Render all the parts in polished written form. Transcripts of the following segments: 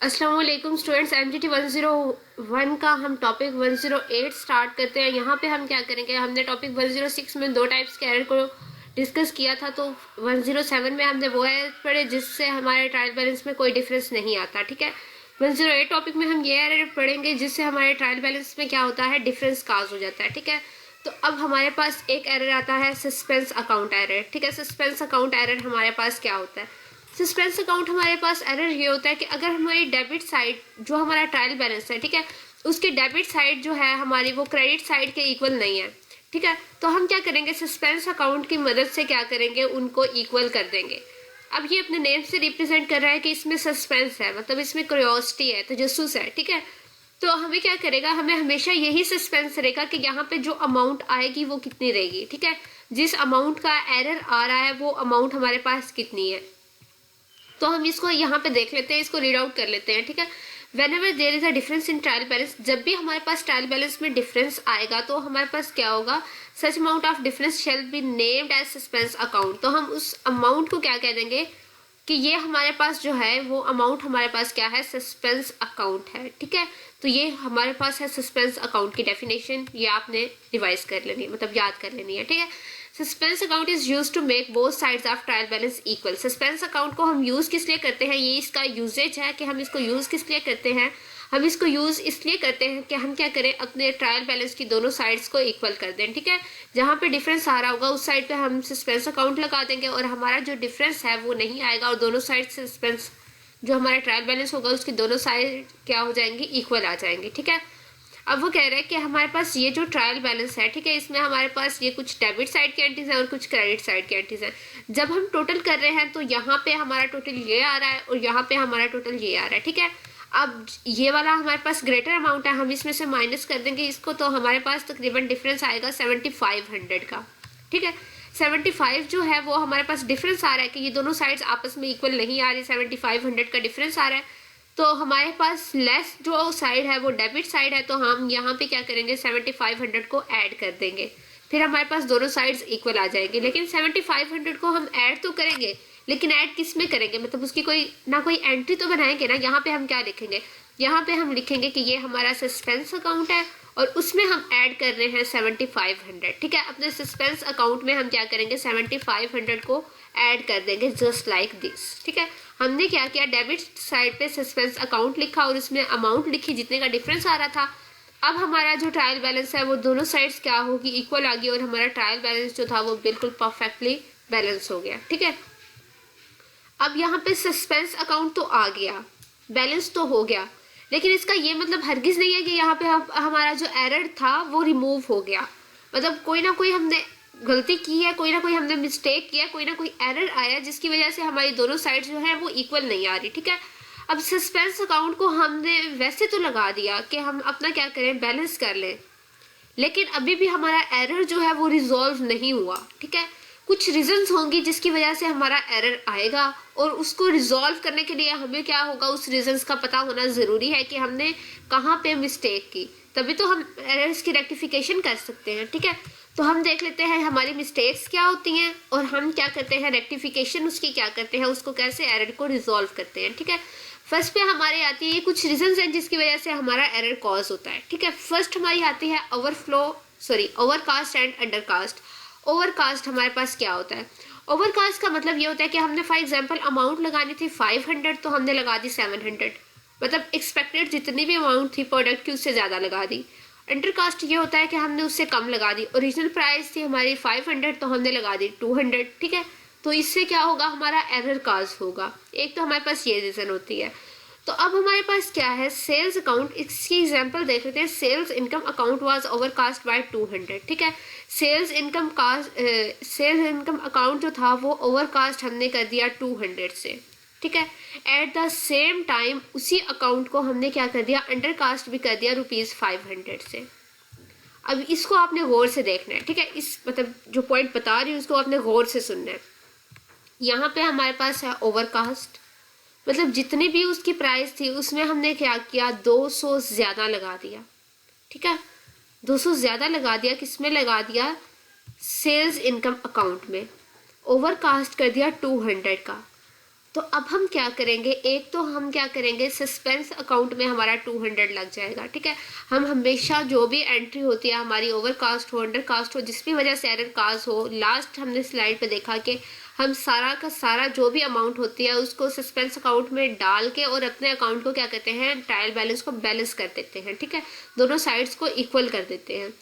अस्सलाम वालेकुम students, MGT 101 का हम टॉपिक 108 स्टार्ट करते हैं। यहाँ पे हम क्या करेंगे, हमने टॉपिक 106 में दो टाइप्स के एरर को डिस्कस किया था, तो 107 में हमने वो एरर पढ़े जिससे हमारे ट्रायल बैलेंस में कोई डिफरेंस नहीं आता। ठीक है, 108 टॉपिक में हम ये एरर पढ़ेंगे जिससे हमारे ट्रायल बैलेंस में क्या होता है, डिफरेंस काज हो जाता है। ठीक है, तो अब हमारे पास एक एरर आता है सस्पेंस अकाउंट एरर। ठीक है, सस्पेंस अकाउंट एरर हमारे पास क्या होता है, सस्पेंस अकाउंट हमारे पास एरर ये होता है कि अगर हमारी डेबिट साइड जो हमारा ट्रायल बैलेंस है, ठीक है, उसकी डेबिट साइड जो है हमारी वो क्रेडिट साइड के इक्वल नहीं है। ठीक है, तो हम क्या करेंगे, सस्पेंस अकाउंट की मदद से क्या करेंगे, उनको इक्वल कर देंगे। अब ये अपने नेम से रिप्रेजेंट कर रहा है कि इसमें सस्पेंस है, मतलब इसमें क्यूरियोसिटी है, तजस्सुस है। ठीक है, तो हमें क्या करेगा, हमें हमेशा यही सस्पेंस रहेगा कि यहाँ पे जो अमाउंट आएगी वो कितनी रहेगी। ठीक है, जिस अमाउंट का एरर आ रहा है वो अमाउंट हमारे पास कितनी है। तो हम इसको यहाँ पे देख लेते हैं, इसको रीड आउट कर लेते हैं। ठीक है, whenever there is a difference in trial balance, जब भी हमारे पास ट्रायल बैलेंस में डिफरेंस आएगा तो हमारे पास क्या होगा, such amount of difference shall be named as suspense account. तो हम उस अमाउंट को क्या कह देंगे कि ये हमारे पास जो है वो अमाउंट हमारे पास क्या है, सस्पेंस अकाउंट है। ठीक है, तो ये हमारे पास है सस्पेंस अकाउंट की डेफिनेशन, ये आपने रिवाइज कर लेनी है, मतलब याद कर लेनी है। ठीक है, suspense account is use to make both sides of trial balance equal. Suspense account को हम यूज किस लिए करते हैं, ये इसका यूजेज है कि हम इसको यूज किस लिए करते हैं। हम इसको यूज इसलिए करते हैं कि हम क्या करें, अपने ट्रायल बैलेंस की दोनों साइड्स को इक्वल कर दें। ठीक है, जहाँ पे डिफरेंस आ रहा होगा उस साइड पे हम सस्पेंस अकाउंट लगा देंगे और हमारा जो डिफरेंस है वो नहीं आएगा और दोनों साइड सस्पेंस जो हमारा ट्रायल बैलेंस होगा उसकी दोनों साइड क्या हो जाएंगी, इक्वल आ जाएंगी। ठीक है, अब वो कह रहे हैं कि हमारे पास ये जो ट्रायल बैलेंस है, ठीक है, इसमें हमारे पास ये कुछ डेबिट साइड की एंट्रीज हैं और कुछ क्रेडिट साइड की एंट्रीज हैं। जब हम टोटल कर रहे हैं तो यहाँ पे हमारा टोटल ये आ रहा है और यहाँ पे हमारा टोटल ये आ रहा है। ठीक है, अब ये वाला हमारे पास ग्रेटर अमाउंट है, हम इसमें से माइनस कर देंगे इसको, तो हमारे पास तकरीबन डिफरेंस आएगा 7500 का। ठीक है, 75 जो है वो हमारे पास डिफरेंस आ रहा है कि ये दोनों साइड्स आपस में इक्वल नहीं आ रही, 7500 का डिफरेंस आ रहा है। तो हमारे पास लेस जो साइड है वो डेबिट साइड है, तो हम यहाँ पे क्या करेंगे, 7500 को ऐड कर देंगे, फिर हमारे पास दोनों साइड्स इक्वल आ जाएंगे। लेकिन 7500 को हम ऐड तो करेंगे, लेकिन ऐड किस में करेंगे, मतलब उसकी कोई ना कोई एंट्री तो बनाएंगे ना। यहाँ पे हम क्या लिखेंगे, यहाँ पे हम लिखेंगे कि ये हमारा सस्पेंस अकाउंट है और उसमें हम ऐड कर रहे हैं 7500। ठीक है, अपने सस्पेंस अकाउंट में हम क्या करेंगे, 7500 को ऐड कर देंगे, जस्ट लाइक दिस। ठीक है, हमने क्या किया, डेबिट साइड पे सस्पेंस अकाउंट लिखा और उसमें अमाउंट लिखी जितने का डिफरेंस आ रहा था। अब हमारा जो ट्रायल बैलेंस है वो दोनों साइड्स क्या होगी, इक्वल आ गई और हमारा ट्रायल बैलेंस जो था वो बिल्कुल परफेक्टली बैलेंस हो गया। ठीक है, अब यहाँ पे सस्पेंस अकाउंट तो आ गया, बैलेंस तो हो गया, लेकिन इसका ये मतलब हरगिज नहीं है कि यहाँ पे हमारा जो एरर था वो रिमूव हो गया। मतलब कोई ना कोई हमने गलती की है, कोई ना कोई हमने मिस्टेक किया, कोई ना कोई एरर आया जिसकी वजह से हमारी दोनों साइड जो है वो इक्वल नहीं आ रही। ठीक है, अब सस्पेंस अकाउंट को हमने वैसे तो लगा दिया कि हम अपना क्या करें, बैलेंस कर लें, लेकिन अभी भी हमारा एरर जो है वो रिजॉल्व नहीं हुआ। ठीक है, कुछ रीजंस होंगी जिसकी वजह से हमारा एरर आएगा और उसको रिजॉल्व करने के लिए हमें क्या होगा, उस रीजंस का पता होना जरूरी है कि हमने कहाँ पे मिस्टेक की, तभी तो हम एरर्स की रेक्टिफिकेशन कर सकते हैं। ठीक है, तो हम देख लेते हैं हमारी मिस्टेक्स क्या होती हैं और हम क्या करते हैं, रेक्टिफिकेशन उसकी क्या करते हैं, उसको कैसे एरर को रिजॉल्व करते हैं। ठीक है, फर्स्ट पे हमारे आती है, ये कुछ रीजंस हैं जिसकी वजह से हमारा एरर कॉज होता है। ठीक है, फर्स्ट हमारी आती है ओवरकास्ट एंड अंडरकास्ट। ओवरकास्ट हमारे पास क्या होता है, ओवरकास्ट का मतलब ये होता है कि हमने फॉर एग्जांपल अमाउंट लगानी थी 500 तो हमने लगा दी 700, मतलब एक्सपेक्टेड जितनी भी अमाउंट थी प्रोडक्ट की उससे ज़्यादा लगा दी। अंडरकास्ट ये होता है कि हमने उससे कम लगा दी, ओरिजिनल प्राइस थी हमारी 500 तो हमने लगा दी 200। ठीक है, तो इससे क्या होगा, हमारा एरर काज होगा। एक तो हमारे पास ये रीज़न होती है। तो अब हमारे पास क्या है, सेल्स अकाउंट, इसकी एग्जांपल देख लेते हैं। Sales income account was overcast by 200। ठीक है, सेल्स इनकम अकाउंट जो था वो ओवरकास्ट हमने कर दिया 200 से। ठीक है, एट द सेम टाइम उसी अकाउंट को हमने क्या कर दिया, अंडरकास्ट भी कर दिया ₹500 से। अब इसको आपने गौर से देखना है। ठीक है, इस मतलब जो पॉइंट बता रही हूँ उसको आपने गौर से सुनना है। यहाँ पे हमारे पास है ओवरकास्ट, मतलब जितनी भी उसकी प्राइस थी उसमें हमने क्या किया, 200 ज्यादा लगा दिया। ठीक है, 200 ज्यादा लगा दिया, किसमें लगा दिया, सेल्स इनकम अकाउंट में। ओवरकास्ट कर दिया 200 का। तो अब हम क्या करेंगे, एक तो हम क्या करेंगे, सस्पेंस अकाउंट में हमारा 200 लग जाएगा, ठीक है। हम हमेशा जो भी एंट्री होती है हमारी, ओवरकास्ट हो, अंडरकास्ट हो, जिस भी वजह से एरर कास्ट हो, लास्ट हमने स्लाइड पे देखा कि हम सारा का सारा जो भी अमाउंट होती है उसको सस्पेंस अकाउंट में डाल के और अपने अकाउंट को क्या कहते हैं, ट्रायल बैलेंस को बैलेंस कर देते हैं, ठीक है, दोनों साइड्स को इक्वल कर देते हैं।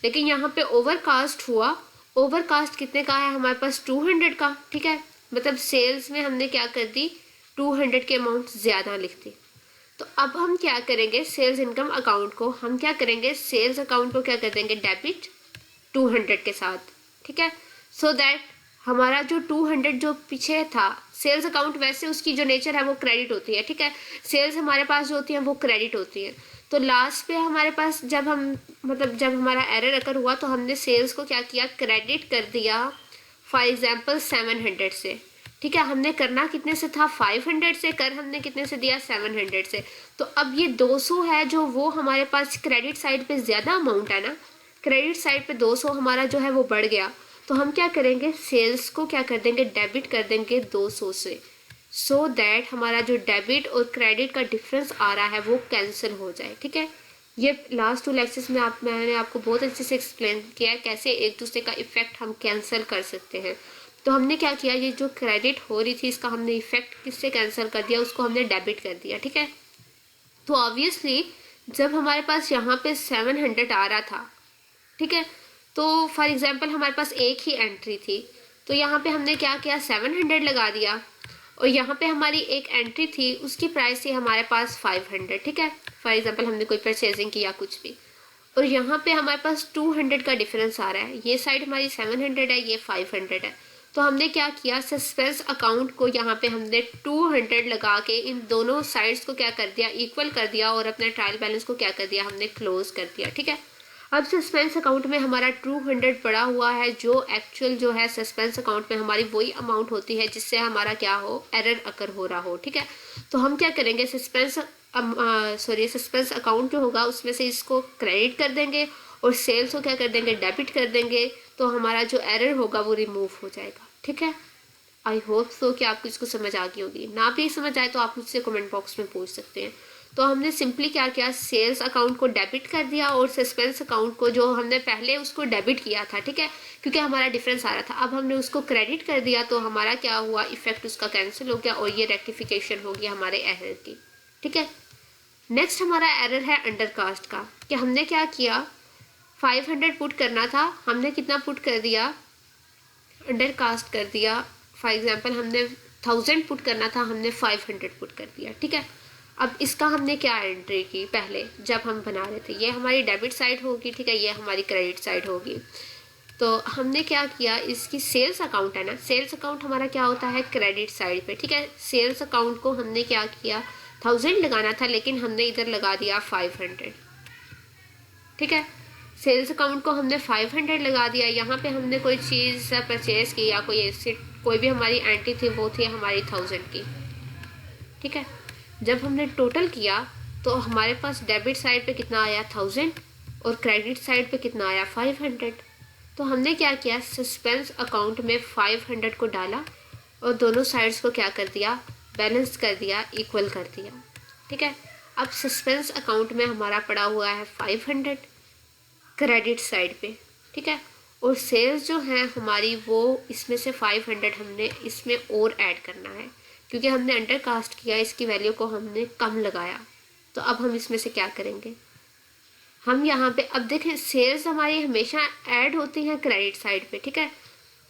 लेकिन यहाँ पे ओवरकास्ट हुआ, ओवरकास्ट कितने का है हमारे पास, 200 का, ठीक है, मतलब सेल्स में हमने क्या कर दी, 200 के अमाउंट ज्यादा लिख दी। तो अब हम क्या करेंगे, सेल्स इनकम अकाउंट को हम क्या करेंगे, सेल्स अकाउंट को क्या कर देंगे, डेबिट 200 के साथ, ठीक है, सो दैट हमारा जो 200 जो पीछे था, सेल्स अकाउंट वैसे उसकी जो नेचर है वो क्रेडिट होती है, ठीक है, सेल्स हमारे पास जो होती है वो क्रेडिट होती है। तो लास्ट पे हमारे पास जब हम मतलब जब हमारा एरर अकर हुआ तो हमने सेल्स को क्या किया, क्रेडिट कर दिया फॉर एग्जाम्पल 700 से, ठीक है। हमने करना कितने से था, 500 से, कर हमने कितने से दिया, 700 से। तो अब ये 200 है जो वो हमारे पास क्रेडिट साइड पे ज्यादा अमाउंट है ना, क्रेडिट साइड पे 200 हमारा जो है वो बढ़ गया। तो हम क्या करेंगे, सेल्स को क्या कर देंगे, डेबिट कर देंगे 200 से, सो दैट हमारा जो डेबिट और क्रेडिट का डिफरेंस आ रहा है वो कैंसिल हो जाए, ठीक है। ये लास्ट 2 लेक्चर्स में मैंने आपको बहुत अच्छे से एक्सप्लेन किया है कैसे एक दूसरे का इफेक्ट हम कैंसिल कर सकते हैं। तो हमने क्या किया, ये जो क्रेडिट हो रही थी इसका हमने इफेक्ट किससे कैंसिल कर दिया, उसको हमने डेबिट कर दिया, ठीक है। तो ऑब्वियसली जब हमारे पास यहाँ पे 700 आ रहा था, ठीक है, तो फॉर एग्जाम्पल हमारे पास एक ही एंट्री थी, तो यहाँ पे हमने क्या किया, 700 लगा दिया, और यहाँ पे हमारी एक एंट्री थी उसकी प्राइस थी हमारे पास 500, ठीक है, फॉर एग्जाम्पल हमने कोई परचेजिंग किया कुछ भी, और यहाँ पे हमारे पास 200 का डिफरेंस आ रहा है, ये साइड हमारी 700 है, ये 500 है। तो हमने क्या किया, सस्पेंस अकाउंट को यहाँ पे हमने 200 लगा के इन दोनों साइड्स को क्या कर दिया, इक्वल कर दिया, और अपने ट्रायल बैलेंस को क्या कर दिया, हमने क्लोज कर दिया, ठीक है। अब सस्पेंस अकाउंट में हमारा 200 पड़ा हुआ है, जो एक्चुअल जो है सस्पेंस अकाउंट में हमारी वही अमाउंट होती है जिससे हमारा क्या हो, एरर अकर हो रहा हो, ठीक है। तो हम क्या करेंगे, सस्पेंस अकाउंट जो होगा उसमें से इसको क्रेडिट कर देंगे और सेल्स को क्या कर देंगे, डेबिट कर देंगे, तो हमारा जो एरर होगा वो रिमूव हो जाएगा, ठीक है। आई होप सो कि आपको इसको समझ आ गई होगी, ना भी समझ आए तो आप मुझसे कमेंट बॉक्स में पूछ सकते हैं। तो हमने सिंपली क्या किया, सेल्स अकाउंट को डेबिट कर दिया और सस्पेंस अकाउंट को जो हमने पहले उसको डेबिट किया था, ठीक है, क्योंकि हमारा डिफरेंस आ रहा था, अब हमने उसको क्रेडिट कर दिया, तो हमारा क्या हुआ, इफेक्ट उसका कैंसिल हो गया और ये रेक्टिफिकेशन हो गया हमारे एरर की, ठीक है। नेक्स्ट हमारा एरर है अंडरकास्ट का, कि हमने क्या किया, 500 पुट करना था, हमने कितना पुट कर दिया, अंडरकास्ट कर दिया, फॉर एग्जाम्पल हमने 1000 पुट करना था, हमने 500 पुट कर दिया, ठीक है। अब इसका हमने क्या एंट्री की पहले जब हम बना रहे थे, ये हमारी डेबिट साइड होगी, ठीक है, ये हमारी क्रेडिट साइड होगी। तो हमने क्या किया, इसकी सेल्स अकाउंट है ना, सेल्स अकाउंट हमारा क्या होता है, क्रेडिट साइड पे, ठीक है। सेल्स अकाउंट को हमने क्या किया, 1000 लगाना था, लेकिन हमने इधर लगा दिया 500, ठीक है। सेल्स अकाउंट को हमने 500 लगा दिया, यहाँ पे हमने कोई चीज़ परचेज की या कोई भी हमारी एंट्री थी वो थी हमारी 1000 की, ठीक है। जब हमने टोटल किया तो हमारे पास डेबिट साइड पे कितना आया, 1000, और क्रेडिट साइड पे कितना आया, 500। तो हमने क्या किया, सस्पेंस अकाउंट में 500 को डाला और दोनों साइड्स को क्या कर दिया, बैलेंस कर दिया, इक्वल कर दिया, ठीक है। अब सस्पेंस अकाउंट में हमारा पड़ा हुआ है 500 क्रेडिट साइड पे, ठीक है, और सेल्स जो है हमारी वो इसमें से 500 हमने इसमें और ऐड करना है, क्योंकि हमने अंडरकास्ट किया, इसकी वैल्यू को हमने कम लगाया। तो अब हम इसमें से क्या करेंगे, हम यहाँ पे अब देखें सेल्स हमारी हमेशा ऐड होती हैं क्रेडिट साइड पे, ठीक है।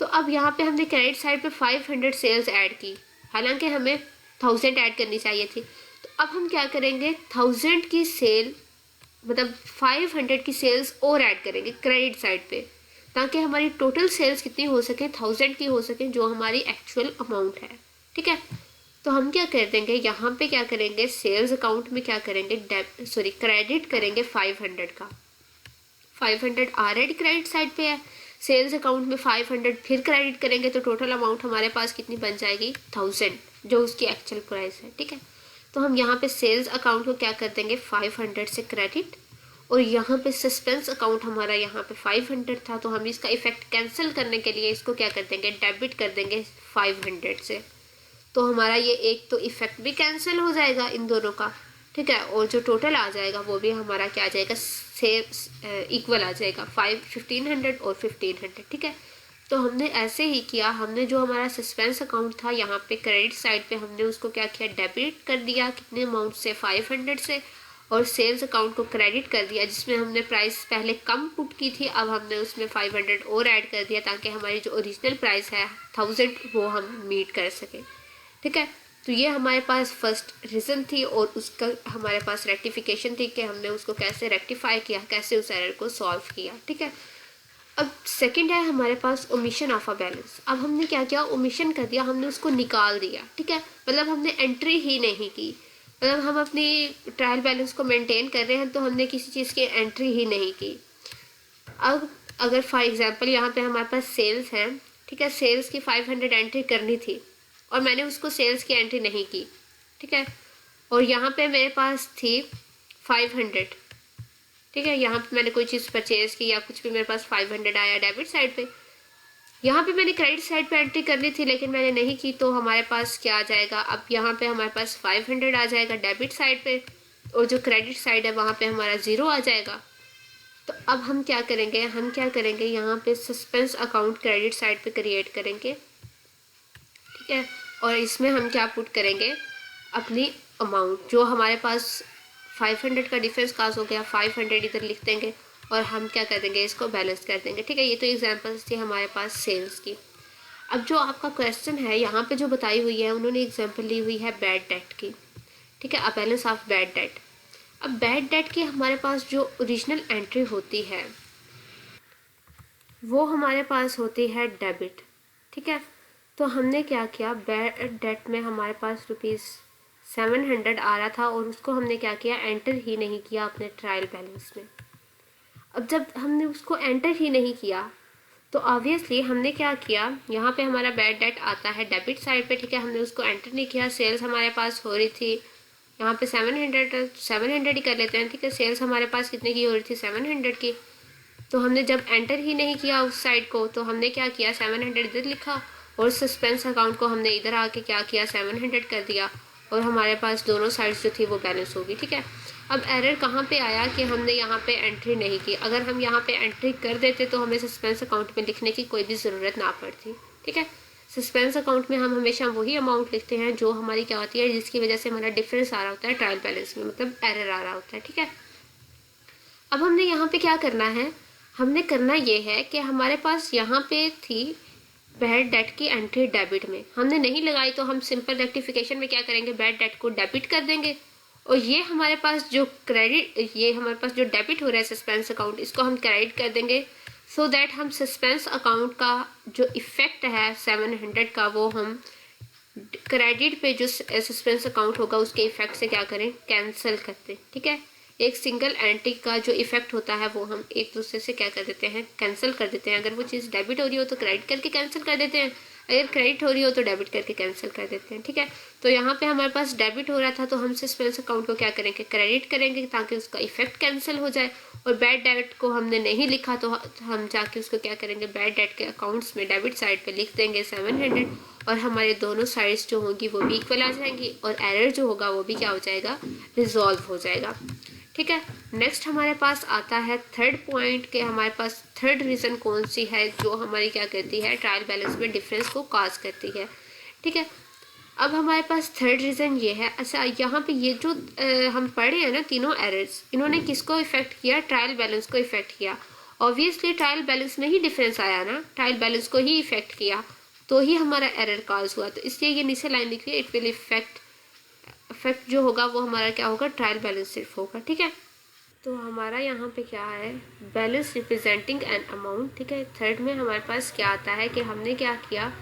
तो अब यहाँ पे हमने क्रेडिट साइड पे 500 सेल्स ऐड की, हालांकि हमें 1000 ऐड करनी चाहिए थी। तो अब हम क्या करेंगे, 1000 की सेल मतलब 500 की सेल्स और ऐड करेंगे क्रेडिट साइड पे, ताकि हमारी टोटल सेल्स कितनी हो सके, 1000 की हो सके, जो हमारी एक्चुअल अमाउंट है, ठीक है। तो हम क्या कर देंगे, यहाँ पे क्या करेंगे, सेल्स अकाउंट में क्या करेंगे, क्रेडिट करेंगे 500 का, 500 ऑलरेडी क्रेडिट साइड पे है, सेल्स अकाउंट में 500 फिर क्रेडिट करेंगे, तो टोटल अमाउंट हमारे पास कितनी बन जाएगी, 1000, जो उसकी एक्चुअल प्राइस है, ठीक है। तो हम यहाँ पे सेल्स अकाउंट को क्या कर देंगे, 500 से क्रेडिट, और यहाँ पे सस्पेंस अकाउंट हमारा यहाँ पे 500 था, तो हम इसका इफेक्ट कैंसिल करने के लिए इसको क्या कर देंगे, डेबिट कर देंगे 500 से। तो हमारा ये एक तो इफेक्ट भी कैंसिल हो जाएगा इन दोनों का, ठीक है, और जो टोटल आ जाएगा वो भी हमारा क्या आ जाएगा, सेम इक्वल आ जाएगा, 1500 और 1500, ठीक है। तो हमने ऐसे ही किया, हमने जो हमारा सस्पेंस अकाउंट था यहाँ पे क्रेडिट साइड पे हमने उसको क्या किया, डेबिट कर दिया कितने अमाउंट से, 500 से, और सेल्स अकाउंट को क्रेडिट कर दिया जिसमें हमने प्राइस पहले कम पुट की थी, अब हमने उसमें 500 और ऐड कर दिया ताकि हमारी जो ओरिजिनल प्राइस है 1000 वो हम मीट कर सकें, ठीक है। तो ये हमारे पास फर्स्ट रीज़न थी और उसका हमारे पास रेक्टिफिकेशन थी कि हमने उसको कैसे रेक्टिफाई किया, कैसे उस एरर को सॉल्व किया, ठीक है। अब सेकंड है हमारे पास ओमिशन ऑफ अ बैलेंस। अब हमने क्या किया, ओमिशन कर दिया, हमने उसको निकाल दिया, ठीक है, मतलब हमने एंट्री ही नहीं की, मतलब हम अपनी ट्रायल बैलेंस को मेंटेन कर रहे हैं तो हमने किसी चीज़ की एंट्री ही नहीं की। अब अगर फॉर एग्जांपल यहाँ पे हमारे पास सेल्स है, ठीक है, सेल्स की 500 एंट्री करनी थी और मैंने उसको सेल्स की एंट्री नहीं की, ठीक है, और यहाँ पे मेरे पास थी 500, ठीक है, यहाँ पे मैंने कोई चीज़ परचेज की या कुछ भी मेरे पास 500 आया डेबिट साइड पे, यहाँ पे मैंने क्रेडिट साइड पे एंट्री करनी थी लेकिन मैंने नहीं की, तो हमारे पास क्या आ जाएगा, अब यहाँ पे हमारे पास 500 आ जाएगा डेबिट साइड पे और जो क्रेडिट साइड है वहाँ पे हमारा 0 आ जाएगा। तो अब हम क्या करेंगे, यहाँ पे सस्पेंस अकाउंट क्रेडिट साइड पे क्रिएट करेंगे, ठीक है, और इसमें हम क्या पुट करेंगे, अपनी अमाउंट जो हमारे पास 500 का डिफरेंस काज हो गया, 500 इधर लिख देंगे और हम क्या कर देंगे, इसको बैलेंस कर देंगे, ठीक है। ये तो एग्जांपल्स थी हमारे पास सेल्स की। अब जो आपका क्वेश्चन है यहाँ पे जो बताई हुई है, उन्होंने एग्जांपल ली हुई है बैड डेट की, ठीक है, a balance of bad debt. अब बैड डेट की हमारे पास जो ओरिजिनल एंट्री होती है वो हमारे पास होती है डेबिट, ठीक है। तो हमने क्या किया, बैड डेट में हमारे पास ₹700 आ रहा था और उसको हमने क्या किया, एंटर ही नहीं किया अपने ट्रायल बैलेंस में। अब जब हमने उसको एंटर ही नहीं किया तो ऑब्वियसली हमने क्या किया, यहाँ पे हमारा बैड डेट आता है डेबिट साइड पे, ठीक है, हमने उसको एंटर नहीं किया, सेल्स हमारे पास हो रही थी यहाँ पे 700 ही कर लेते हैं, ठीक है, सेल्स हमारे पास कितने की हो रही थी, 700 की। तो हमने जब एंटर ही नहीं किया उस साइड को तो हमने क्या किया, 700 इधर लिखा और सस्पेंस अकाउंट को हमने इधर आके क्या किया, 700 कर दिया और हमारे पास दोनों साइड्स जो थी वो बैलेंस होगी, ठीक है। अब एरर कहाँ पे आया कि हमने यहाँ पे एंट्री नहीं की, अगर हम यहाँ पे एंट्री कर देते तो हमें सस्पेंस अकाउंट में लिखने की कोई भी ज़रूरत ना पड़ती, ठीक है। सस्पेंस अकाउंट में हम हमेशा वही अमाउंट लिखते हैं जो हमारी क्या होती है, जिसकी वजह से हमारा डिफरेंस आ रहा होता है ट्रायल बैलेंस में, मतलब एरर आ रहा होता है, ठीक है। अब हमने यहाँ पे क्या करना है, हमने करना ये है कि हमारे पास यहाँ पे थी बैड डेट की एंट्री डेबिट में, हमने नहीं लगाई तो हम सिंपल रेक्टिफिकेशन में क्या करेंगे, बैड डेट को डेबिट कर देंगे और ये हमारे पास जो डेबिट हो रहा है सस्पेंस अकाउंट, इसको हम क्रेडिट कर देंगे सो दैट हम सस्पेंस अकाउंट का जो इफेक्ट है 700 का वो हम क्रेडिट पे जो सस्पेंस अकाउंट होगा उसके इफेक्ट से क्या करें, कैंसिल करते, ठीक है। एक सिंगल एंट्री का जो इफेक्ट होता है वो हम एक दूसरे से क्या कर देते हैं, कैंसिल कर देते हैं। अगर वो चीज़ डेबिट हो रही हो तो क्रेडिट करके कैंसिल कर देते हैं, अगर क्रेडिट हो रही हो तो डेबिट करके कैंसिल कर देते हैं, ठीक है। तो यहाँ पे हमारे पास डेबिट हो रहा था तो हम सस्पेंस अकाउंट को क्या करेंगे, क्रेडिट करेंगे ताकि उसका इफेक्ट कैंसिल हो जाए, और बैड डेट को हमने नहीं लिखा तो हम जाके उसको क्या करेंगे, बैड डेट के अकाउंट्स में डेबिट साइड पे लिख देंगे 700 और हमारे दोनों साइड्स जो होंगी वो भी इक्वल आ जाएंगी और एरर जो होगा वो भी क्या हो जाएगा, रिजॉल्व हो जाएगा, ठीक है। नेक्स्ट हमारे पास आता है थर्ड पॉइंट के हमारे पास थर्ड रीज़न कौन सी है जो हमारी क्या करती है, ट्रायल बैलेंस में डिफरेंस को काज करती है, ठीक है। अब हमारे पास थर्ड रीज़न ये है, अच्छा यहाँ पे ये जो हम पढ़े हैं ना तीनों एरर्स, इन्होंने किसको इफेक्ट किया, ट्रायल बैलेंस को इफेक्ट किया। ऑब्वियसली ट्रायल बैलेंस में ही डिफरेंस आया ना, ट्रायल बैलेंस को ही इफेक्ट किया तो ही हमारा एरर काज हुआ, तो इसलिए ये नीचे लाइन लिखी है, इट विल इफेक्ट जो होगा वो हमारा क्या होगा, ट्रायल बैलेंस सिर्फ होगा, ठीक है। तो हमारा यहाँ पे क्या है, बैलेंस रिप्रेजेंटिंग एन अमाउंट, ठीक है। थर्ड में हमारे पास क्या आता है कि हमने क्या किया,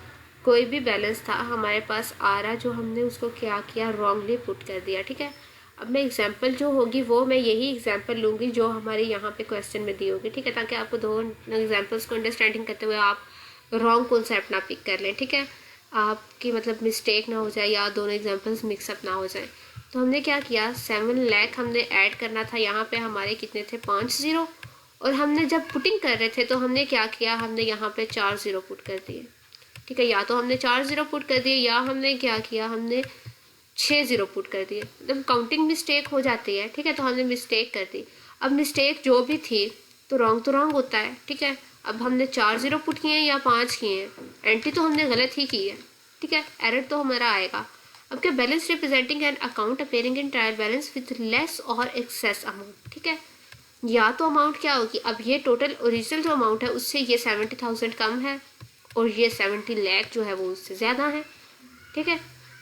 कोई भी बैलेंस था हमारे पास आ रहा जो हमने उसको क्या किया, रॉन्गली पुट कर दिया, ठीक है। अब मैं एग्जांपल जो होगी वो मैं यही एग्जांपल लूँगी जो हमारे यहाँ पे क्वेश्चन में दी होगी, ठीक है, ताकि आपको दो एग्जांपल्स को अंडरस्टैंडिंग करते हुए आप रॉन्ग कॉन्सेप्ट ना पिक कर लें, ठीक है, आपकी मतलब मिस्टेक ना हो जाए या दोनों एग्जांपल्स मिक्सअप ना हो जाए। तो हमने क्या किया, 7 लाख हमने ऐड करना था, यहाँ पे हमारे कितने थे, 5 0, और हमने जब पुटिंग कर रहे थे तो हमने क्या किया, हमने यहाँ पे 4 0 पुट कर दिए, ठीक है, या तो हमने 4 0 पुट कर दिए या हमने क्या किया, हमने 6 0 पुट कर दिए, मतलब काउंटिंग मिस्टेक हो जाती है। ठीक है, तो हमने मिस्टेक कर दी। अब मिस्टेक जो भी थी तो रॉन्ग होता है। ठीक है, अब हमने 4 0 पुट किए हैं या 5 किए हैं, एंट्री तो हमने गलत ही की है। ठीक है, एरर तो हमारा आएगा। अब क्या, balance representing an account appearing in trial balance with less और एक्सेस अमाउंट। ठीक है, या तो अमाउंट क्या होगी, अब ये टोटल ओरिजिनल जो अमाउंट है उससे ये 70,000 कम है और ये 70 लाख जो है वो उससे ज़्यादा है। ठीक है,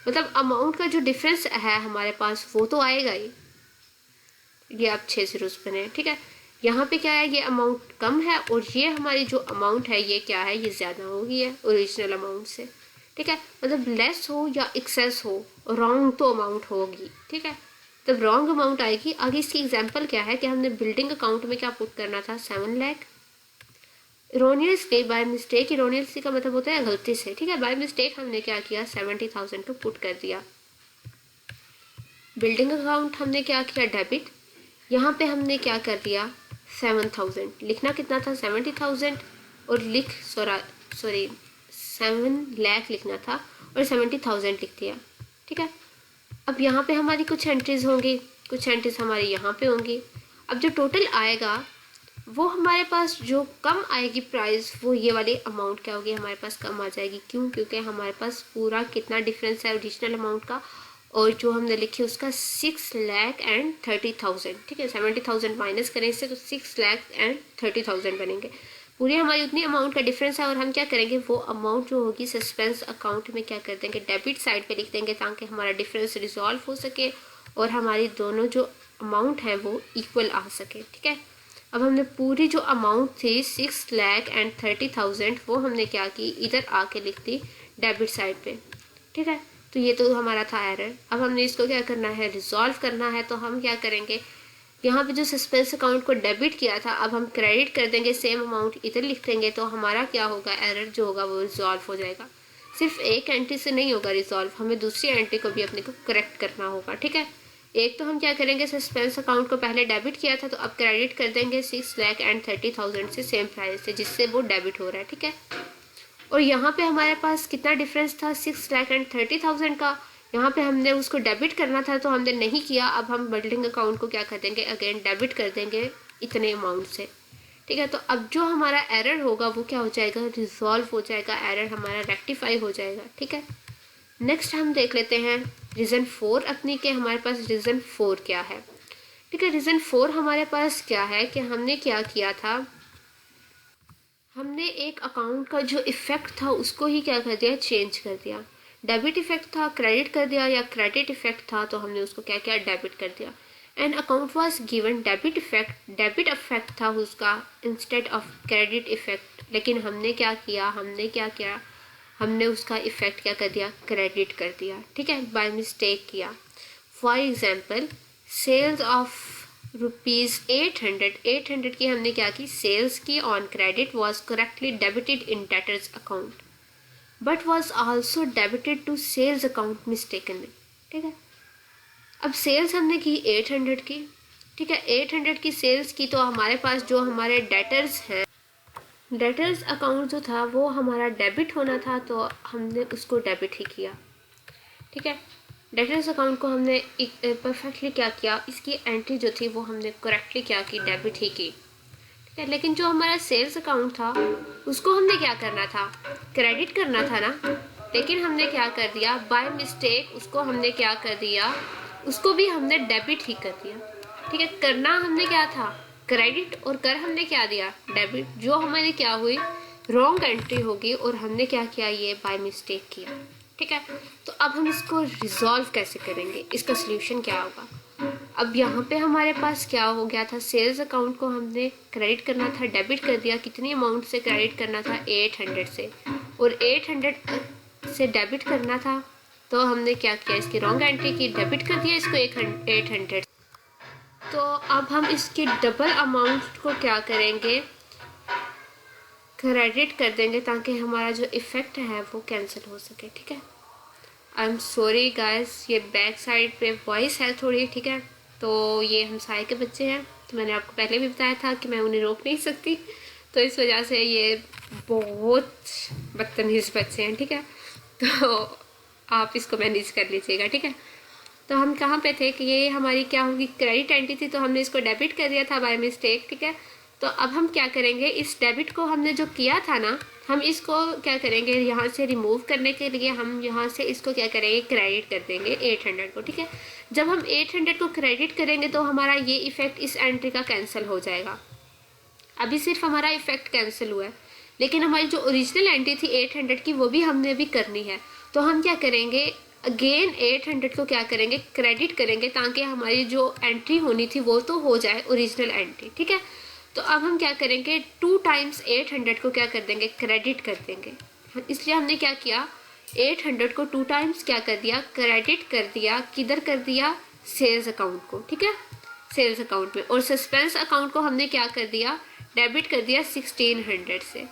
मतलब अमाउंट का जो डिफरेंस है हमारे पास वो तो आएगा ही। ये अब 6 जीरोस बने। ठीक है, यहाँ पे क्या है, ये अमाउंट कम है और ये हमारी जो अमाउंट है ये क्या है, ये ज़्यादा हो गई है ओरिजिनल अमाउंट से। ठीक है, मतलब लेस हो या एक्सेस हो, रॉन्ग तो अमाउंट होगी। ठीक है, तब रॉन्ग अमाउंट आएगी। आगे इसकी एग्जांपल क्या है कि हमने बिल्डिंग अकाउंट में क्या पुट करना था, 7 लाख। इरोनियसली बाय मिस्टेक, इरोनियसली का मतलब होता है गलती से। ठीक है, बाय मिस्टेक हमने क्या किया, 70,000 को पुट कर दिया। बिल्डिंग अकाउंट हमने क्या किया, डेबिट। यहाँ पे हमने क्या कर दिया, 7,000। लिखना कितना था, 70,000, और सॉरी 7 लाख लिखना था और 70,000 लिख दिया। ठीक है, अब यहाँ पे हमारी कुछ एंट्रीज होंगी, कुछ एंट्रीज हमारी यहाँ पे होंगी। अब जो टोटल आएगा वो हमारे पास जो कम आएगी प्राइस, वो ये वाली अमाउंट क्या होगी, हमारे पास कम आ जाएगी। क्यों, क्योंकि हमारे पास पूरा कितना डिफरेंस है ओरिजिनल अमाउंट का, और जो हमने लिखी उसका 6,30,000। ठीक है, 70,000 माइनस करें इससे तो 6,30,000 बनेंगे। पूरी हमारी उतनी अमाउंट का डिफरेंस है और हम क्या करेंगे, वो अमाउंट जो होगी सस्पेंस अकाउंट में क्या कर देंगे, डेबिट साइड पे लिख देंगे ताकि हमारा डिफरेंस रिजॉल्व हो सके और हमारी दोनों जो अमाउंट है वो इक्वल आ सके। ठीक है, अब हमने पूरी जो अमाउंट थी 6,30,000 वो हमने क्या की, इधर आके लिख दी डेबिट साइड पे। ठीक है, तो ये तो हमारा था एरर। अब हमने इसको क्या करना है, रिजॉल्व करना है। तो हम क्या करेंगे, यहाँ पे जो सस्पेंस अकाउंट को डेबिट किया था अब हम क्रेडिट कर देंगे, सेम अमाउंट इधर लिख देंगे, तो हमारा क्या होगा, एरर जो होगा वो रिजॉल्व हो जाएगा। सिर्फ एक एंट्री से नहीं होगा रिजॉल्व, हमें दूसरी एंट्री को भी अपने को करेक्ट करना होगा। ठीक है, एक तो हम क्या करेंगे, सस्पेंस अकाउंट को पहले डेबिट किया था तो अब क्रेडिट कर देंगे 6,30,000 से सेम प्राइस से जिससे वो डेबिट हो रहा है। ठीक है, और यहाँ पे हमारे पास कितना डिफरेंस था, 6,30,000 का। यहाँ पे हमने उसको डेबिट करना था तो हमने नहीं किया। अब हम बिल्डिंग अकाउंट को क्या कर देंगे, अगेन डेबिट कर देंगे इतने अमाउंट से। ठीक है, तो अब जो हमारा एरर होगा वो क्या हो जाएगा, रिजॉल्व हो जाएगा, एरर हमारा रेक्टिफाई हो जाएगा। ठीक है, नेक्स्ट हम देख लेते हैं रीज़न 4 अपनी के हमारे पास रीज़न 4 क्या है। ठीक है, रीज़न 4 हमारे पास क्या है कि हमने क्या किया था, हमने एक अकाउंट का जो इफेक्ट था उसको ही क्या कर दिया, चेंज कर दिया। डेबिट इफेक्ट था क्रेडिट कर दिया, या क्रेडिट इफेक्ट था तो हमने उसको क्या किया, डेबिट कर दिया। And account was given debit effect था उसका इंस्टेड ऑफ क्रेडिट इफेक्ट, लेकिन हमने क्या किया, हमने उसका इफेक्ट क्या कर दिया, क्रेडिट कर दिया। ठीक है, बाय मिस्टेक किया। फॉर एग्जाम्पल सेल्स ऑफ ₹800 की हमने क्या की, सेल्स की on credit was correctly debited in debtors account but was also debited to sales account mistakenly. ठीक है, अब सेल्स हमने की 800 की। ठीक है, 800 की सेल्स की, तो हमारे पास जो हमारे डेटर्स हैं, डेटर्स अकाउंट जो था वो हमारा डेबिट होना था तो हमने उसको डेबिट ही किया। ठीक है, डेटर्स अकाउंट को हमने परफेक्टली क्या किया, इसकी एंट्री जो थी वो हमने करेक्टली क्या की, डेबिट ही की। ठीक है, लेकिन जो हमारा सेल्स अकाउंट था उसको हमने क्या करना था, क्रेडिट करना था ना, लेकिन हमने क्या कर दिया, बाय मिस्टेक उसको हमने क्या कर दिया, उसको भी हमने डेबिट ही कर दिया। ठीक है, करना हमने क्या था, क्रेडिट, और कर हमने क्या दिया, डेबिट। जो हमारी क्या हुई, रॉन्ग एंट्री होगी और हमने क्या किया, ये बाय मिस्टेक किया। ठीक है, तो अब हम इसको रिजॉल्व कैसे करेंगे, इसका सोल्यूशन क्या होगा। अब यहाँ पे हमारे पास क्या हो गया था, सेल्स अकाउंट को हमने क्रेडिट करना था, डेबिट कर दिया। कितनी अमाउंट से क्रेडिट करना था, 800 से, और 800 से डेबिट करना था तो हमने क्या किया, इसकी रॉन्ग एंट्री की, डेबिट कर दिया इसको 800। तो अब हम इसकी डबल अमाउंट को क्या करेंगे, क्रेडिट कर देंगे ताकि हमारा जो इफेक्ट है वो कैंसिल हो सके। ठीक है, आई एम सॉरी गाइस, ये बैक साइड पे वॉइस है थोड़ी। ठीक है, तो ये हमसाए के बच्चे हैं, तो मैंने आपको पहले भी बताया था कि मैं उन्हें रोक नहीं सकती, तो इस वजह से ये बहुत बदतमीज़ बच्चे हैं, ठीक है। तो आप इसको मैनेज कर लीजिएगा, ठीक है। तो हम कहाँ पे थे कि ये हमारी क्या होगी, क्रेडिट एंट्री थी, तो हमने इसको डेबिट कर दिया था बाय मिस्टेक, ठीक है। तो अब हम क्या करेंगे, इस डेबिट को हमने जो किया था ना, हम इसको क्या करेंगे, यहाँ से रिमूव करने के लिए हम यहाँ से इसको क्या करेंगे, क्रेडिट कर देंगे 800 को, ठीक है। जब हम 800 को क्रेडिट करेंगे तो हमारा ये इफेक्ट इस एंट्री का कैंसिल हो जाएगा। अभी सिर्फ हमारा इफेक्ट कैंसिल हुआ है, लेकिन हमारी जो ओरिजिनल एंट्री थी 800 की वो भी हमने अभी करनी है। तो हम क्या करेंगे, अगेन 800 को क्या करेंगे, क्रेडिट करेंगे, ताकि हमारी जो एंट्री होनी थी वो तो हो जाए ओरिजिनल एंट्री, ठीक है। तो अब हम क्या करेंगे, 2 टाइम्स 800 को क्या कर देंगे, क्रेडिट कर देंगे। इसलिए हमने क्या किया, 800 को 2 टाइम्स क्या कर दिया, क्रेडिट कर दिया। किधर कर दिया, सेल्स अकाउंट को, ठीक है, सेल्स अकाउंट में। और सस्पेंस अकाउंट को हमने क्या कर दिया, डेबिट कर दिया 1600 से,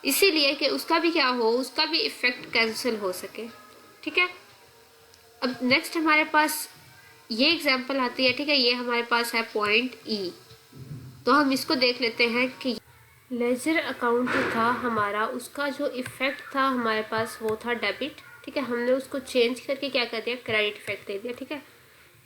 इसीलिए कि उसका भी क्या हो, उसका भी इफेक्ट कैंसिल हो सके, ठीक है। अब नेक्स्ट हमारे पास ये एग्जांपल आती है, ठीक है। ये हमारे पास है पॉइंट ई। तो हम इसको देख लेते हैं कि लेजर अकाउंट जो था हमारा, उसका जो इफेक्ट था हमारे पास वो था डेबिट, ठीक है। हमने उसको चेंज करके क्या कर दिया, क्रेडिट इफेक्ट दे दिया, ठीक है।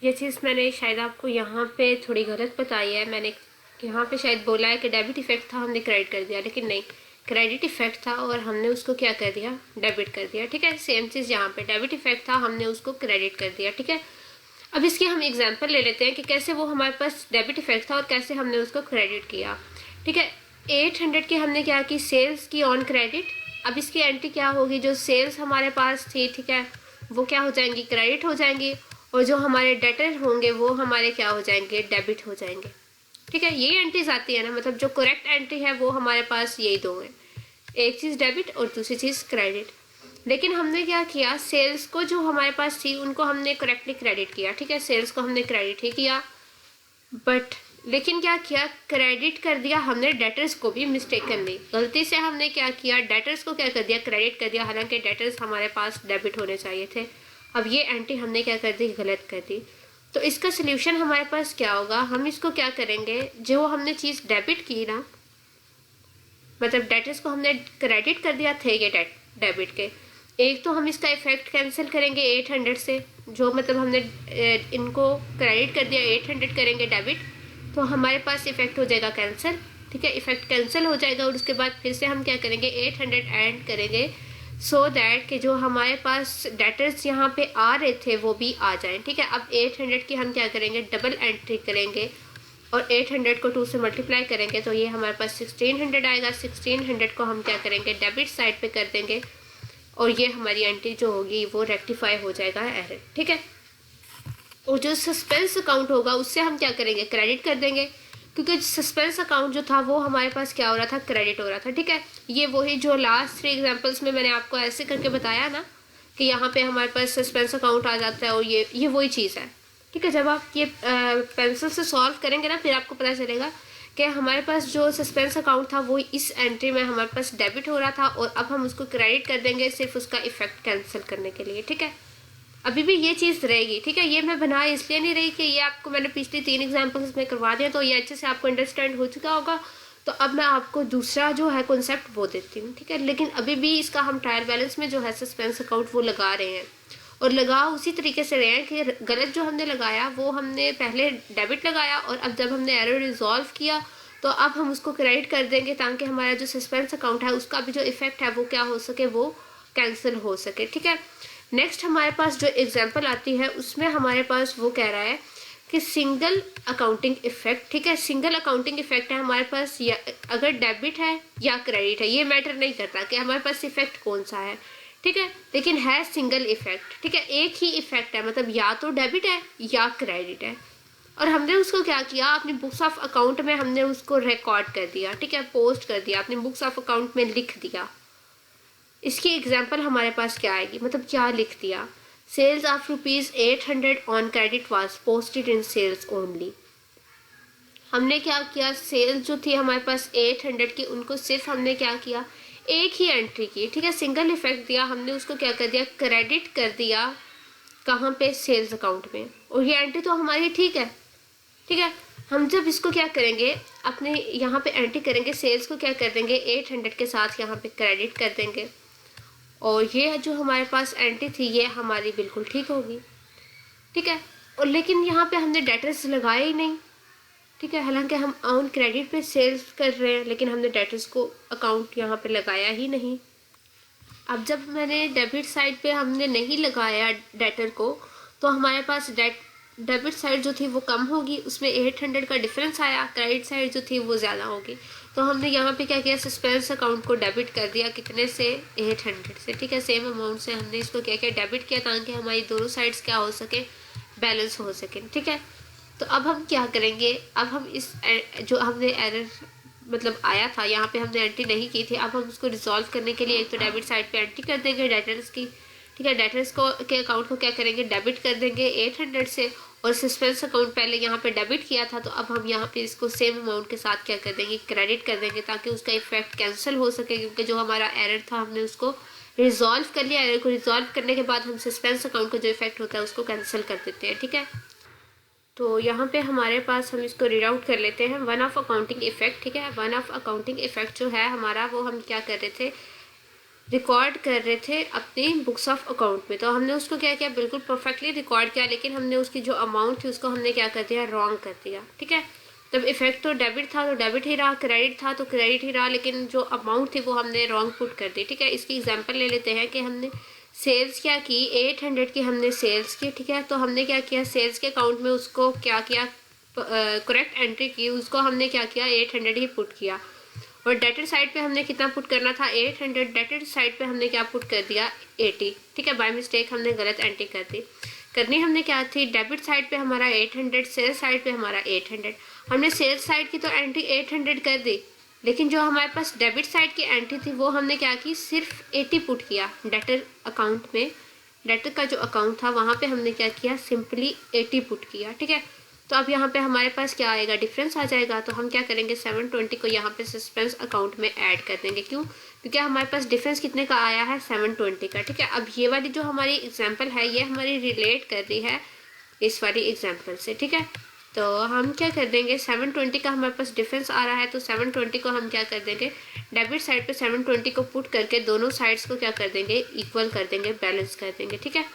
ये चीज़ मैंने शायद आपको यहाँ पे थोड़ी गलत बताई है, मैंने यहाँ पे शायद बोला है कि डेबिट इफेक्ट था, हमने क्रेडिट कर दिया, लेकिन नहीं, क्रेडिट इफेक्ट था और हमने उसको क्या कर दिया, डेबिट कर दिया, ठीक है। सेम चीज़ यहाँ पे डेबिट इफेक्ट था, हमने उसको क्रेडिट कर दिया, ठीक है। अब इसकी हम एग्जांपल ले लेते हैं कि कैसे वो हमारे पास डेबिट इफेक्ट था और कैसे हमने उसको क्रेडिट किया, ठीक है। 800 की हमने क्या की, सेल्स की ऑन क्रेडिट। अब इसकी एंट्री क्या होगी, जो सेल्स हमारे पास थी, ठीक है, वो क्या हो जाएंगी, क्रेडिट हो जाएंगी। और जो हमारे डेटर होंगे वो हमारे क्या हो जाएंगे, डेबिट हो जाएंगे, ठीक है। यही एंट्रीज आती है ना, मतलब जो करेक्ट एंट्री है वो हमारे पास यही दो है, एक चीज़ डेबिट और दूसरी चीज़ क्रेडिट। लेकिन हमने क्या किया, सेल्स को जो हमारे पास थी उनको हमने करेक्टली क्रेडिट किया, ठीक है। सेल्स को हमने क्रेडिट ही किया, बट लेकिन क्या किया, क्रेडिट कर दिया हमने डेटर्स को भी, मिस्टेकनली गलती से हमने क्या किया, डेटर्स को क्या कर दिया, क्रेडिट कर दिया, हालांकि डेटर्स हमारे पास डेबिट होने चाहिए थे। अब ये एंट्री हमने क्या कर दी, गलत कर दी। तो इसका सोल्यूशन हमारे पास क्या होगा, हम इसको क्या करेंगे, जो हमने चीज़ डेबिट की ना, मतलब डेटर्स को हमने क्रेडिट कर दिया थे ये डेबिट के, एक तो हम इसका इफेक्ट कैंसिल करेंगे 800 से, जो मतलब हमने इनको क्रेडिट कर दिया, 800 करेंगे डेबिट, तो हमारे पास इफेक्ट हो जाएगा कैंसिल, ठीक है। इफेक्ट कैंसिल हो जाएगा और उसके बाद फिर से हम क्या करेंगे, 800 ऐड करेंगे, सो दैट कि जो हमारे पास डेटर्स यहाँ पे आ रहे थे वो भी आ जाएं, ठीक है। अब 800 की हम क्या करेंगे, डबल एंट्री करेंगे और 800 को 2 से मल्टीप्लाई करेंगे, तो ये हमारे पास 1600 आएगा। 1600 को हम क्या करेंगे, डेबिट साइड पे कर देंगे और ये हमारी एंट्री जो होगी वो रेक्टिफाई हो जाएगा एरर, ठीक है। और जो सस्पेंस अकाउंट होगा उससे हम क्या करेंगे, क्रेडिट कर देंगे, क्योंकि सस्पेंस अकाउंट जो था वो हमारे पास क्या हो रहा था, क्रेडिट हो रहा था, ठीक है। ये वही जो लास्ट 3 एग्जांपल्स में मैंने आपको ऐसे करके बताया ना कि यहाँ पे हमारे पास सस्पेंस अकाउंट आ जाता है और ये वही चीज़ है, ठीक है। जब आप ये पेंसिल से सॉल्व करेंगे ना, फिर आपको पता चलेगा कि हमारे पास जो सस्पेंस अकाउंट था वो इस एंट्री में हमारे पास डेबिट हो रहा था और अब हम उसको क्रेडिट कर देंगे सिर्फ उसका इफेक्ट कैंसिल करने के लिए, ठीक है। अभी भी ये चीज़ रहेगी, ठीक है। ये मैं बना इसलिए नहीं रही कि ये आपको मैंने पिछली 3 एग्जाम्पल्स में करवा दिया तो ये अच्छे से आपको अंडरस्टैंड हो चुका होगा। तो अब मैं आपको दूसरा जो है कॉन्सेप्ट वो देती हूँ, ठीक है। लेकिन अभी भी इसका हम ट्रायल बैलेंस में जो है सस्पेंस अकाउंट वो लगा रहे हैं और लगा उसी तरीके से रहे हैं कि गलत जो हमने लगाया वो हमने पहले डेबिट लगाया और अब जब हमने एरर रिजॉल्व किया तो अब हम उसको क्रेडिट कर देंगे ताकि हमारा जो सस्पेंस अकाउंट है उसका भी जो इफेक्ट है वो क्या हो सके, वो कैंसिल हो सके, ठीक है। नेक्स्ट हमारे पास जो एग्जांपल आती है उसमें हमारे पास वो कह रहा है कि सिंगल अकाउंटिंग इफेक्ट, ठीक है। सिंगल अकाउंटिंग इफेक्ट है हमारे पास, या अगर डेबिट है या क्रेडिट है, ये मैटर नहीं करता कि हमारे पास इफेक्ट कौन सा है, ठीक है, लेकिन है सिंगल इफेक्ट, ठीक है। एक ही इफेक्ट है, मतलब या तो डेबिट है या क्रेडिट है और हमने उसको क्या किया, अपनी बुक्स ऑफ अकाउंट में हमने उसको रिकॉर्ड कर दिया, ठीक है, पोस्ट कर दिया, अपनी बुक्स ऑफ अकाउंट में लिख दिया। इसकी एग्जांपल हमारे पास क्या आएगी, मतलब क्या लिख दिया, sales of ₹800 on credit was posted in sales only. हमने क्या किया, सेल्स जो थी हमारे पास 800 की, उनको सिर्फ हमने क्या किया, एक ही एंट्री की, ठीक है, सिंगल इफेक्ट दिया, हमने उसको क्या कर दिया, क्रेडिट कर दिया, कहाँ पे, सेल्स अकाउंट में। और ये एंट्री तो हमारी ठीक है, ठीक है। हम जब इसको क्या करेंगे, अपने यहाँ पे एंट्री करेंगे, सेल्स को क्या कर देंगे 800 के साथ यहाँ पे क्रेडिट कर देंगे, और ये जो हमारे पास एंट्री थी ये हमारी बिल्कुल ठीक होगी, ठीक है। और लेकिन यहाँ पे हमने डेटर्स लगाए ही नहीं, ठीक है, हालांकि हम ऑन क्रेडिट पे सेल्स कर रहे हैं, लेकिन हमने डेटर्स को अकाउंट यहाँ पे लगाया ही नहीं। अब जब मैंने डेबिट साइड पे हमने नहीं लगाया डेटर को, तो हमारे पास डेबिट साइड जो थी वो कम होगी, उसमें 800 का डिफरेंस आया, क्रेडिट साइड जो थी वो ज़्यादा होगी। तो हमने यहाँ पे क्या किया, सस्पेंस अकाउंट को डेबिट कर दिया, कितने से 800 से, ठीक है, सेम अमाउंट से हमने इसको क्या किया, डेबिट किया, ताकि हमारी दोनों साइड्स क्या हो सके, बैलेंस हो सके, ठीक है। तो अब हम क्या करेंगे, अब हम इस जो हमने एरर मतलब आया था, यहाँ पे हमने एंट्री नहीं की थी, अब हम उसको रिजॉल्व करने के लिए एक तो डेबिट साइड पे एंट्री कर देंगे डेटर्स की, ठीक है, डेटर्स को के अकाउंट को क्या करेंगे, डेबिट कर देंगे 800 से, और सस्पेंस अकाउंट पहले यहाँ पे डेबिट किया था, तो अब हम यहाँ पे इसको सेम अमाउंट के साथ क्या कर देंगे, क्रेडिट कर देंगे, ताकि उसका इफेक्ट कैंसिल हो सके, क्योंकि जो हमारा एरर था हमने उसको रिजॉल्व कर लिया। एरर को रिजॉल्व करने के बाद हम सस्पेंस अकाउंट का जो इफेक्ट होता है उसको कैंसिल कर देते हैं, ठीक है। तो यहाँ पे हमारे पास हम इसको रीड आउट कर लेते हैं, वन ऑफ अकाउंटिंग इफेक्ट, ठीक है। वन ऑफ अकाउंटिंग इफेक्ट जो है हमारा, वो हम क्या कर रहे थे, रिकॉर्ड कर रहे थे अपनी बुक्स ऑफ अकाउंट में। तो हमने उसको क्या किया, बिल्कुल परफेक्टली रिकॉर्ड किया, लेकिन हमने उसकी जो अमाउंट थी उसको हमने क्या कर दिया, रॉन्ग कर दिया, ठीक है। तब इफेक्ट तो डेबिट था तो डेबिट ही रहा, क्रेडिट था तो क्रेडिट ही रहा, लेकिन जो अमाउंट थी वो हमने रॉन्ग पुट कर दी, ठीक है। इसकी एग्जांपल ले लेते हैं कि हमने सेल्स क्या की, 800 की हमने सेल्स की, ठीक है। तो हमने क्या किया, सेल्स के अकाउंट में उसको क्या किया, करेक्ट एंट्री की, उसको हमने क्या किया, 800 ही पुट किया, और डेटर साइड पे हमने कितना पुट करना था, 800, डेटर साइड पे हमने क्या पुट कर दिया, 80, ठीक है। बाय मिस्टेक हमने गलत एंट्री कर दी। करनी हमने क्या थी, डेबिट साइड पे हमारा 800, सेल्स साइड पे हमारा 800। हमने सेल्स साइड की तो एंट्री 800 कर दी, लेकिन जो हमारे पास डेबिट साइड की एंट्री थी वो हमने क्या की, सिर्फ 80 पुट किया डेटर अकाउंट में। डेटर का जो अकाउंट था वहाँ पे हमने क्या किया, सिंपली 80 पुट किया, ठीक है। तो अब यहाँ पे हमारे पास क्या आएगा, डिफरेंस आ जाएगा। तो हम क्या करेंगे, 720 को यहाँ पे सस्पेंस अकाउंट में ऐड कर देंगे। क्यों, क्योंकि हमारे पास डिफरेंस कितने का आया है, 720 का, ठीक है। अब ये वाली जो हमारी एग्जाम्पल है ये हमारी रिलेट कर रही है इस वाली एग्जाम्पल से, ठीक है। तो हम क्या कर देंगे, 720 का हमारे पास डिफरेंस आ रहा है, तो 720 को हम क्या कर देंगे, डेबिट साइड पे 720 को पुट करके दोनों साइड्स को क्या कर देंगे, इक्वल कर देंगे, बैलेंस कर देंगे, ठीक है।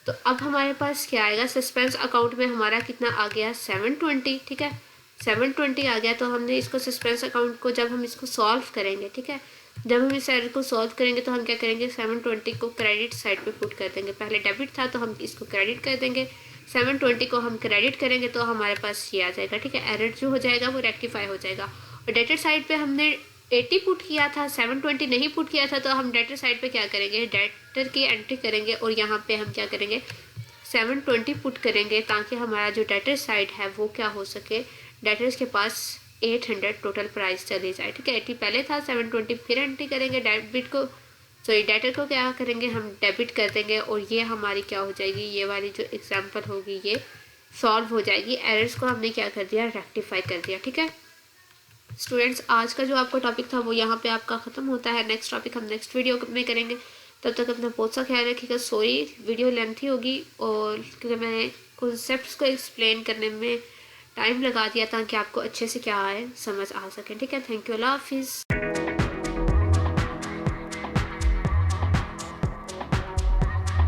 तो अब हमारे पास क्या आएगा, सस्पेंस अकाउंट में हमारा कितना आ गया, 720, ठीक है। 720 आ गया। तो हमने इसको सस्पेंस अकाउंट को जब हम इसको सॉल्व करेंगे, ठीक है, जब हम इस एरर को सॉल्व करेंगे तो हम क्या करेंगे, 720 को क्रेडिट साइड पे पुट कर देंगे। पहले डेबिट था तो हम इसको क्रेडिट कर देंगे, 720 को हम क्रेडिट करेंगे तो हमारे पास ये आ जाएगा, ठीक है। एरर जो हो जाएगा वो रेक्टिफाई हो जाएगा। और डेटर साइड पे हमने 80 पुट किया था, 720 नहीं पुट किया था, तो हम डेटर साइड पे क्या करेंगे, डेटर की एंट्री करेंगे और यहाँ पे हम क्या करेंगे, 720 पुट करेंगे, ताकि हमारा जो डेटर साइड है वो क्या हो सके, डेटर्स के पास 800 टोटल प्राइस चली जाए, ठीक है। 80 पहले था, 720 फिर एंट्री करेंगे, डेबिट को सॉरी डेटर को क्या करेंगे, हम डेबिट कर देंगे, और ये हमारी क्या हो जाएगी, ये वाली जो एग्जाम्पल होगी ये सॉल्व हो जाएगी। एरर्स को हमने क्या कर दिया, रेक्टिफाई कर दिया, ठीक है। स्टूडेंट्स, आज का जो आपका टॉपिक था वो यहाँ पे आपका ख़त्म होता है। नेक्स्ट टॉपिक हम नेक्स्ट वीडियो में करेंगे। तब तक अपना बहुत सा ख्याल रखिएगा। सॉरी वीडियो लेंथी होगी, और क्योंकि मैंने कॉन्सेप्ट्स को एक्सप्लेन करने में टाइम लगा दिया ताकि आपको अच्छे से क्या आए, समझ आ सके, ठीक है। थैंक यू, अल्लाह हाफिज़।